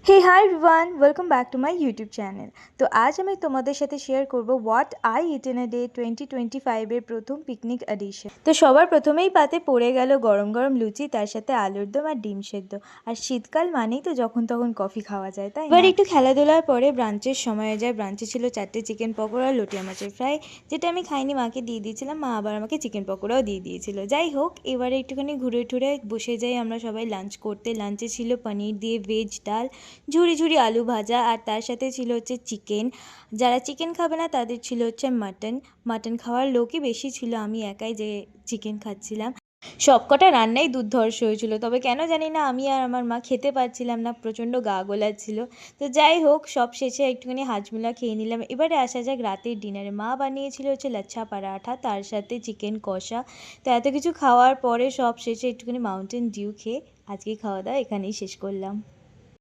Hey hi everyone, welcome back to my YouTube channel. তো আজ আমি তোমাদের সাথে শেয়ার করব what I eat in a day 2025 এর প্রথম পিকনিক এডিশন। তো সবার প্রথমেই পাতে পড়ে গেল গরম গরম লুচি, তার সাথে আলুর দম আর ডিম সেদ্ধ। আর শীতকাল মানেই তো যখন তখন কফি খাওয়া যায়, তাই এবার একটু খেলাধুলার পরে ব্রাঞ্চের সময় হয়ে যায়। ব্রাঞ্চে ছিল 4টে চিকেন পকোড়া, লটিয়া মাছের ফ্রাই, যেটা আমি খাইনি, মাকে দিয়ে দিয়েছিলাম। মা আবার আমাকে চিকেন পকোড়াও দিয়ে দিয়েছিল। যাই হোক, এবারে একটুখানি ঘুরে টুরে বসে যাই আমরা সবাই লাঞ্চ করতে। লাঞ্চে ছিল পনির দিয়ে ভেজ ডাল, ঝুরি ঝুরি আলু ভাজা, আর তার সাথে ছিল হচ্ছে চিকেন। যারা চিকেন খাবে না তাদের ছিল হচ্ছে মাটন। মাটন খাওয়ার লোকই বেশি ছিল, আমি একাই যে চিকেন খাচ্ছিলাম। সবকটা রান্নাই দুর্ধর্ষ হয়েছিল, তবে কেন জানি না আমি আর আমার মা খেতে পারছিলাম না, প্রচণ্ড গা গোলাচ্ছিল। তো যাই হোক, সব শেষে একটুখানি হাজমোলা খেয়ে নিলাম। এবারে আসা যাক রাতের ডিনারে। মা বানিয়েছিল হচ্ছে লাচ্ছা পরাঠা, তার সাথে চিকেন কষা। তো এত কিছু খাওয়ার পরে সব শেষে একটুখানি মাউন্টেন ডিউ খেয়ে আজকে খাওয়া দাওয়া এখানেই শেষ করলাম।